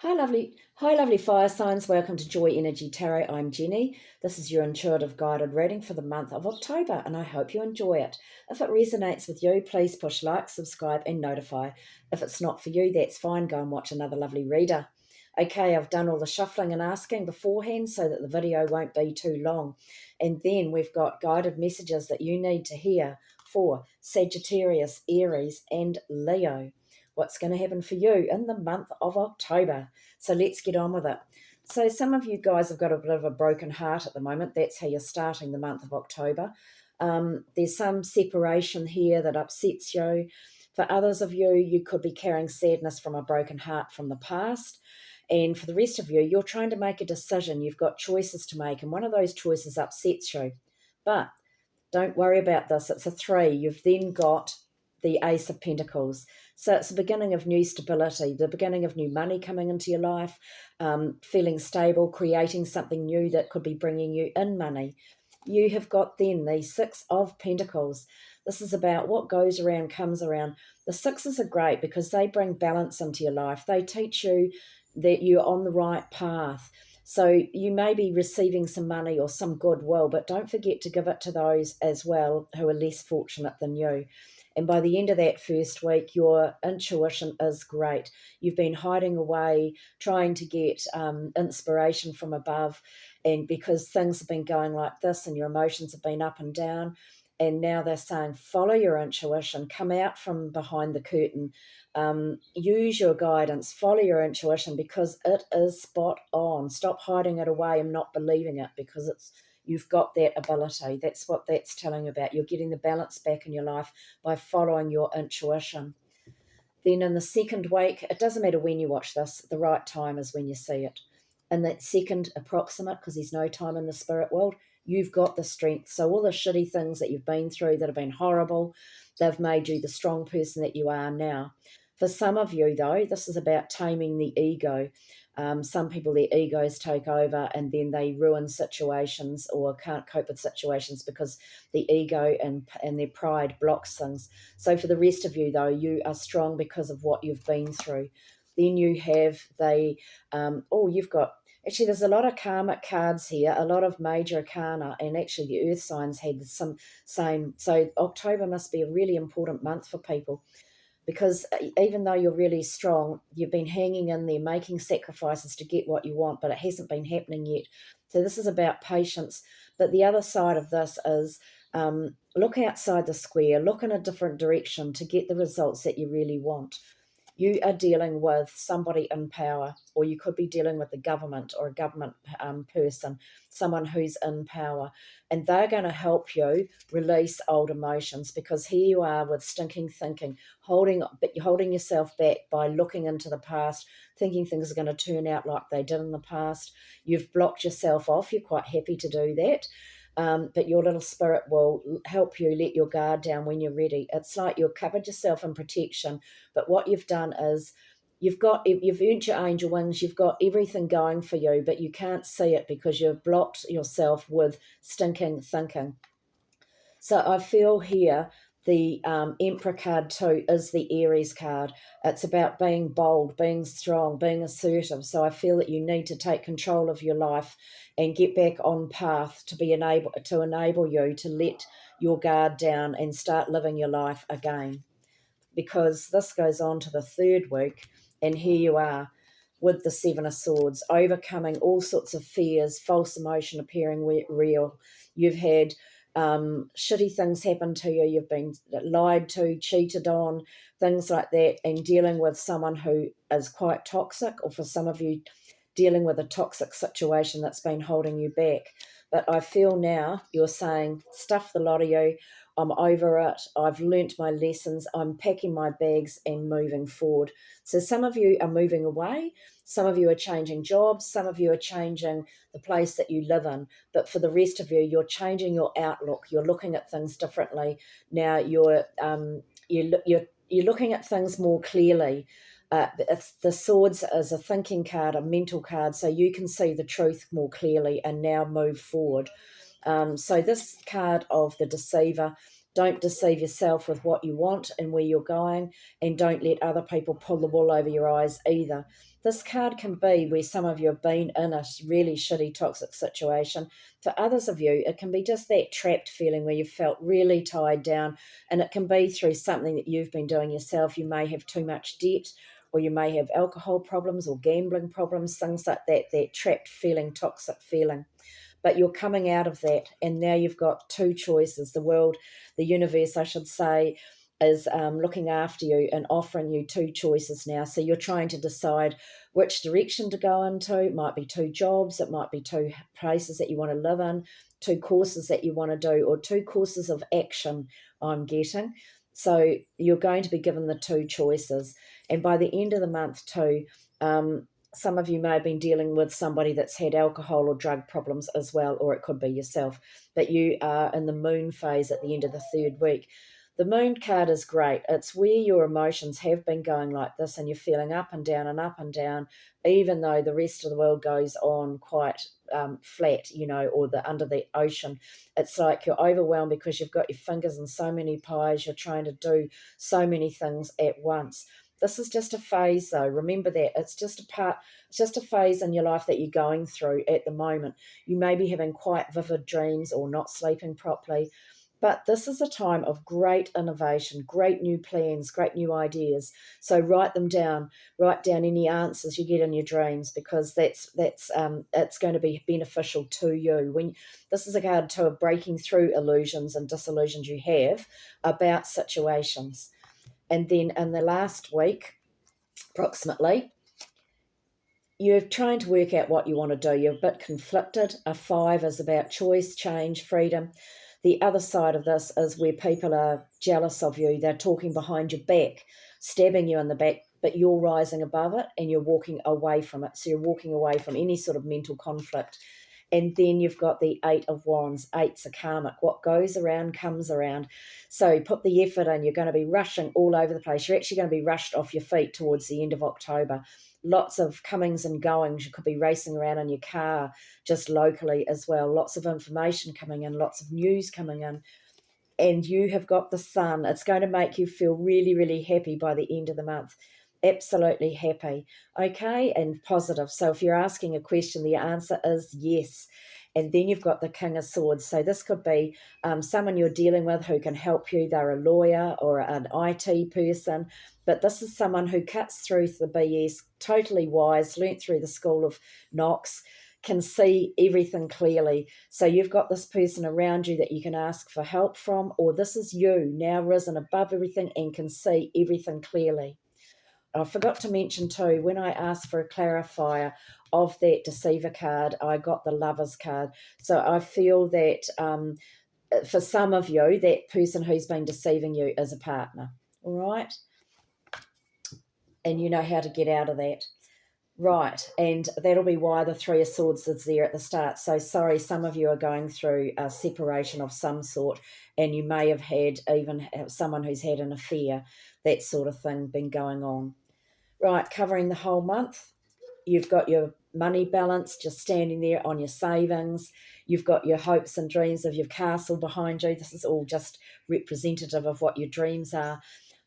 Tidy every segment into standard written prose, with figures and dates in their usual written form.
Hi, lovely fire signs. Welcome to Joy Energy Tarot. I'm Jenny. This is your intuitive guided reading for the month of October, and I hope you enjoy it. If it resonates with you, please push like, subscribe, and notify. If it's not for you, that's fine. Go and watch another lovely reader. Okay, I've done all the shuffling and asking beforehand so that the video won't be too long. And then we've got guided messages that you need to hear for Sagittarius, Aries, and Leo. What's going to happen for you in the month of October? So let's get on with it. So some of you guys have got a bit of a broken heart at the moment. That's how you're starting the month of October. There's some separation here that upsets you. For others of you, you could be carrying sadness from a broken heart from the past. And for the rest of you, you're trying to make a decision. You've got choices to make, and one of those choices upsets you. But don't worry about this. It's a 3. You've then got the Ace of Pentacles. So it's the beginning of new stability, the beginning of new money coming into your life, feeling stable, creating something new that could be bringing you in money. You have got then the 6 of Pentacles. This is about what goes around comes around. The 6s are great because they bring balance into your life. They teach you that you're on the right path. So you may be receiving some money or some goodwill, but don't forget to give it to those as well who are less fortunate than you. And by the end of that first week, your intuition is great. You've been hiding away, trying to get inspiration from above. And because things have been going like this and your emotions have been up and down, and now they're saying, follow your intuition, come out from behind the curtain, use your guidance, follow your intuition because it is spot on. Stop hiding it away and not believing it because you've got that ability. That's what that's telling about. You're getting the balance back in your life by following your intuition. Then in the second week, it doesn't matter when you watch this, the right time is when you see it. In that second approximate, because there's no time in the spirit world, you've got the strength. So all the shitty things that you've been through that have been horrible, they've made you the strong person that you are now. For some of you, though, this is about taming the ego. Some people, their egos take over and then they ruin situations or can't cope with situations because the ego and their pride blocks things. So for the rest of you, though, you are strong because of what you've been through. Then you have you've got, actually there's a lot of karmic cards here, a lot of major arcana, and actually the earth signs had some same. So October must be a really important month for people because even though you're really strong, you've been hanging in there, making sacrifices to get what you want, but it hasn't been happening yet. So this is about patience. But the other side of this is look outside the square, look in a different direction to get the results that you really want. You are dealing with somebody in power, or you could be dealing with the government or a government person, someone who's in power, and they're going to help you release old emotions because here you are with stinking thinking, holding yourself back by looking into the past, thinking things are going to turn out like they did in the past. You've blocked yourself off. You're quite happy to do that. But your little spirit will help you let your guard down when you're ready. It's like you've covered yourself in protection, but what you've done is you've earned your angel wings, you've got everything going for you, but you can't see it because you've blocked yourself with stinking thinking. So I feel here the Emperor card too is the Aries card. It's about being bold, being strong, being assertive. So I feel that you need to take control of your life and get back on path to enable you to let your guard down and start living your life again. Because this goes on to the third week, and here you are with the 7 of Swords, overcoming all sorts of fears, false emotion appearing real. You've had shitty things happen to you. You've been lied to, cheated on, things like that, and dealing with someone who is quite toxic, or for some of you, dealing with a toxic situation that's been holding you back. But I feel now you're saying, stuff the lot of you. I'm over it. I've learnt my lessons. I'm packing my bags and moving forward. So some of you are moving away. Some of you are changing jobs. Some of you are changing the place that you live in. But for the rest of you, you're changing your outlook. You're looking at things differently. Now you're looking at things more clearly. The Swords is a thinking card, a mental card, so you can see the truth more clearly and now move forward. So this card of the Deceiver, don't deceive yourself with what you want and where you're going, and don't let other people pull the wool over your eyes either. This card can be where some of you have been in a really shitty, toxic situation. For others of you, it can be just that trapped feeling where you felt really tied down, and it can be through something that you've been doing yourself. You may have too much debt, or you may have alcohol problems or gambling problems, things like that, that trapped feeling, toxic feeling. But you're coming out of that, and now you've got two choices. The world, the universe, I should say, is looking after you and offering you two choices now. So you're trying to decide which direction to go into. It might be two jobs, it might be two places that you want to live in, two courses that you want to do, or two courses of action, I'm getting. So you're going to be given the two choices. And by the end of the month too, some of you may have been dealing with somebody that's had alcohol or drug problems as well, or it could be yourself. But you are in the moon phase at the end of the third week. The moon card is great. It's where your emotions have been going like this and you're feeling up and down, even though the rest of the world goes on quite flat, or under the ocean. It's like you're overwhelmed because you've got your fingers in so many pies. You're trying to do so many things at once. This is just a phase, though. Remember that. It's just a phase in your life that you're going through at the moment. You may be having quite vivid dreams or not sleeping properly. But this is a time of great innovation, great new plans, great new ideas. So write them down. Write down any answers you get in your dreams, because that's it's going to be beneficial to you. This is a card to breaking through illusions and disillusions you have about situations. And then in the last week, approximately, you're trying to work out what you want to do. You're a bit conflicted. A 5 is about choice, change, freedom. The other side of this is where people are jealous of you. They're talking behind your back, stabbing you in the back, but you're rising above it and you're walking away from it. So you're walking away from any sort of mental conflict. And then you've got the 8 of Wands. 8's a karmic. What goes around comes around. So put the effort in. You're going to be rushing all over the place. You're actually going to be rushed off your feet towards the end of October. Lots of comings and goings. You could be racing around in your car just locally as well. Lots of information coming in, lots of news coming in. And you have got the sun. It's going to make you feel really, really happy by the end of the month. Absolutely happy. Okay, and positive. So if you're asking a question, the answer is yes. And then you've got the King of Swords. So this could be someone you're dealing with who can help you. They're a lawyer or an IT person. But this is someone who cuts through the BS, totally wise, learnt through the School of Knox, can see everything clearly. So you've got this person around you that you can ask for help from, or this is you now risen above everything and can see everything clearly. I forgot to mention too, when I asked for a clarifier of that Deceiver card, I got the Lovers card. So I feel that for some of you, that person who's been deceiving you is a partner, all right? And you know how to get out of that. Right, and that'll be why the 3 of Swords is there at the start. So sorry, some of you are going through a separation of some sort, and you may have had even someone who's had an affair, that sort of thing been going on. Right, covering the whole month, you've got your money balance just standing there on your savings. You've got your hopes and dreams of your castle behind you. This is all just representative of what your dreams are.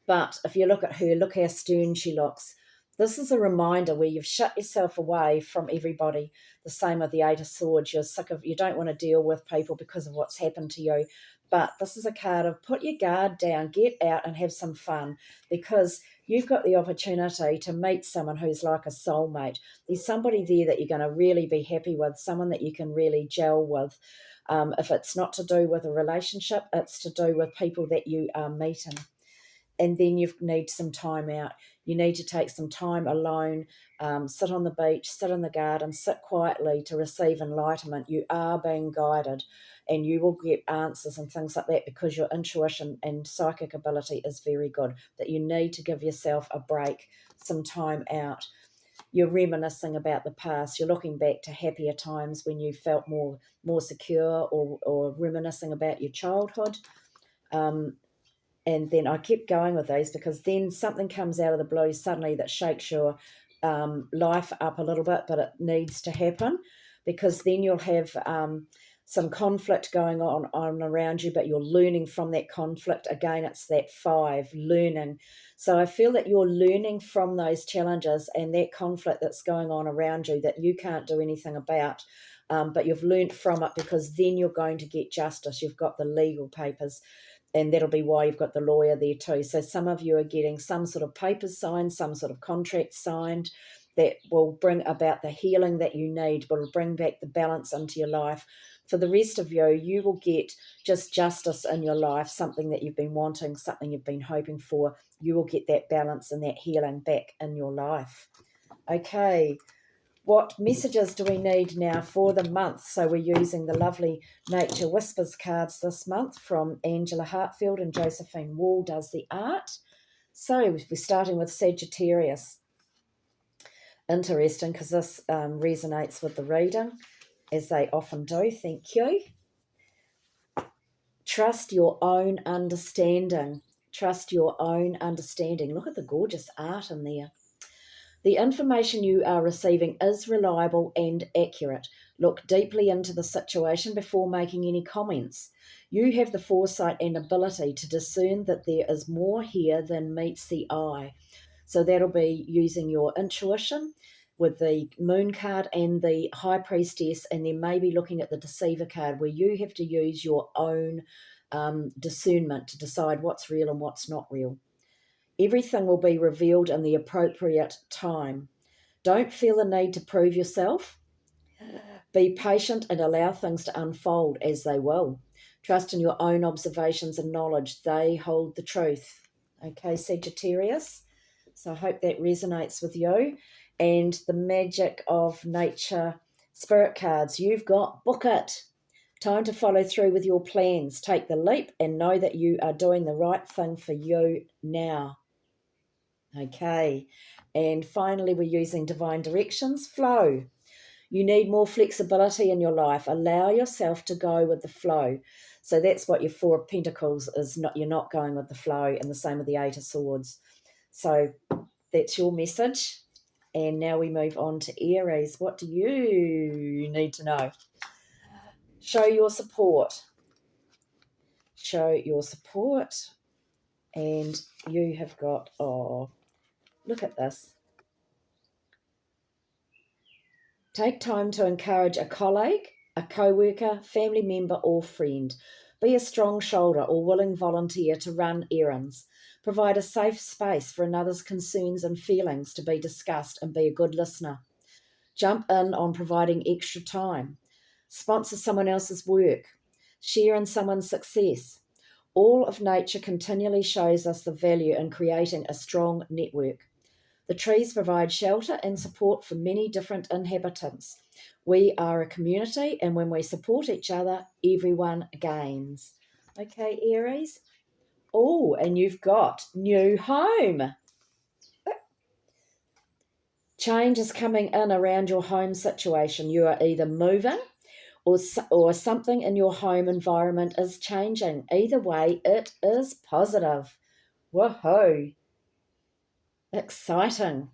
But if you look at her, look how stern she looks. This is a reminder where you've shut yourself away from everybody. The same with the 8 of Swords. You're sick of, you don't want to deal with people because of what's happened to you. But this is a card of put your guard down, get out and have some fun, because you've got the opportunity to meet someone who's like a soulmate. There's somebody there that you're going to really be happy with, someone that you can really gel with. If it's not to do with a relationship, it's to do with people that you are meeting. And then you need some time out. You need to take some time alone, sit on the beach, sit in the garden, sit quietly to receive enlightenment. You are being guided and you will get answers and things like that, because your intuition and psychic ability is very good. That you need to give yourself a break, some time out. You're reminiscing about the past. You're looking back to happier times when you felt more secure, or reminiscing about your childhood. And then I kept going with these, because then something comes out of the blue suddenly that shakes your life up a little bit, but it needs to happen, because then you'll have some conflict going on around you, but you're learning from that conflict. Again, it's that 5, learning. So I feel that you're learning from those challenges and that conflict that's going on around you that you can't do anything about, but you've learned from it, because then you're going to get justice. You've got the legal papers, and that'll be why you've got the lawyer there too. So some of you are getting some sort of papers signed, some sort of contract signed, that will bring about the healing that you need, will bring back the balance into your life. For the rest of you, you will get just justice in your life, something that you've been wanting, something you've been hoping for. You will get that balance and that healing back in your life. Okay, what messages do we need now for the month? So we're using the lovely Nature Whispers cards this month from Angela Hartfield, and Josephine Wall does the art. So we're starting with Sagittarius. Interesting, because this resonates with the reading, as they often do. Thank you. Trust your own understanding. Trust your own understanding. Look at the gorgeous art in there. The information you are receiving is reliable and accurate. Look deeply into the situation before making any comments. You have the foresight and ability to discern that there is more here than meets the eye. So that'll be using your intuition with the Moon card and the High Priestess, and then maybe looking at the Deceiver card, where you have to use your own discernment to decide what's real and what's not real. Everything will be revealed in the appropriate time. Don't feel the need to prove yourself. Be patient and allow things to unfold as they will. Trust in your own observations and knowledge. They hold the truth. Okay, Sagittarius. So I hope that resonates with you. And the magic of nature spirit cards. You've got book it. Time to follow through with your plans. Take the leap and know that you are doing the right thing for you now. Okay. And finally, we're using divine directions. Flow. You need more flexibility in your life. Allow yourself to go with the flow. So that's what your 4 of Pentacles is. Not, you're not going with the flow, and the same with the 8 of Swords. So that's your message. And now we move on to Aries. What do you need to know? Show your support. Show your support. And you have got, oh, look at this. Take time to encourage a colleague, a co-worker, family member or friend. Be a strong shoulder or willing volunteer to run errands. Provide a safe space for another's concerns and feelings to be discussed, and be a good listener. Jump in on providing extra time. Sponsor someone else's work. Share in someone's success. All of nature continually shows us the value in creating a strong network. The trees provide shelter and support for many different inhabitants. We are a community, and when we support each other, everyone gains. Okay, Aries. Oh, and you've got new home. Change is coming in around your home situation. You are either moving or something in your home environment is changing. Either way, it is positive. Woohoo! Exciting.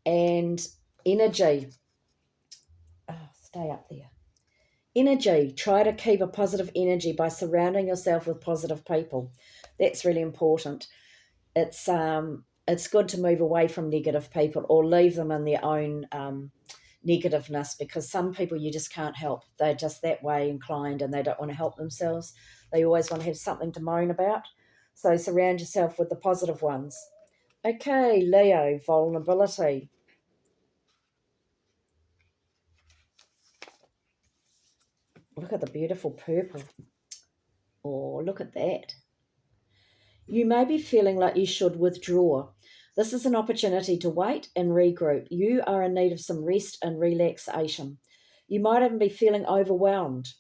And energy. Oh, stay up there. Energy. Try to keep a positive energy by surrounding yourself with positive people. That's really important. It's good to move away from negative people, or leave them in their own negativeness, because some people you just can't help. They're just that way inclined, and they don't want to help themselves. They always want to have something to moan about. So surround yourself with the positive ones. Okay, Leo, vulnerability. Look at the beautiful purple. Oh, look at that. You may be feeling like you should withdraw. This is an opportunity to wait and regroup. You are in need of some rest and relaxation. You might even be feeling overwhelmed.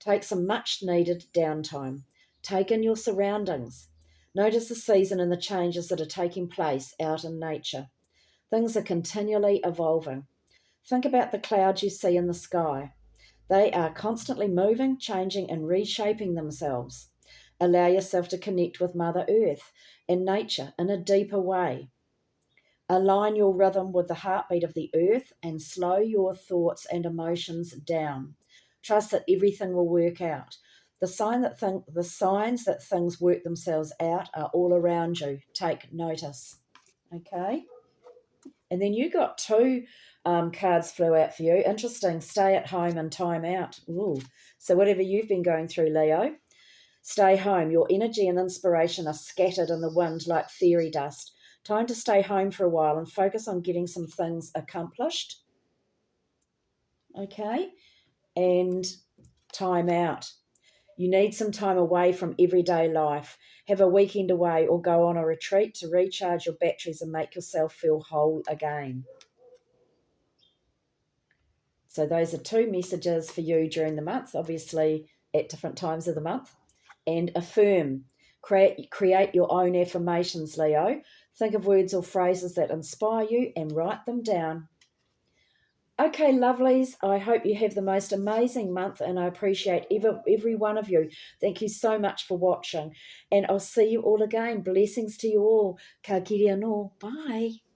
Take some much needed downtime. Take in your surroundings. Notice the season and the changes that are taking place out in nature. Things are continually evolving. Think about the clouds you see in the sky. They are constantly moving, changing, and reshaping themselves. Allow yourself to connect with Mother Earth and nature in a deeper way. Align your rhythm with the heartbeat of the earth and slow your thoughts and emotions down. Trust that everything will work out. The signs that things work themselves out are all around you. Take notice. Okay? And then you got two cards flew out for you. Interesting. Stay at home and time out. Ooh. So whatever you've been going through, Leo, stay home. Your energy and inspiration are scattered in the wind like fairy dust. Time to stay home for a while and focus on getting some things accomplished. Okay? And time out. You need some time away from everyday life. Have a weekend away or go on a retreat to recharge your batteries and make yourself feel whole again. So those are two messages for you during the month, obviously at different times of the month. And affirm. Create your own affirmations, Leo. Think of words or phrases that inspire you and write them down. Okay, lovelies, I hope you have the most amazing month and I appreciate every one of you. Thank you so much for watching and I'll see you all again. Blessings to you all. Ka kiri anō. Bye.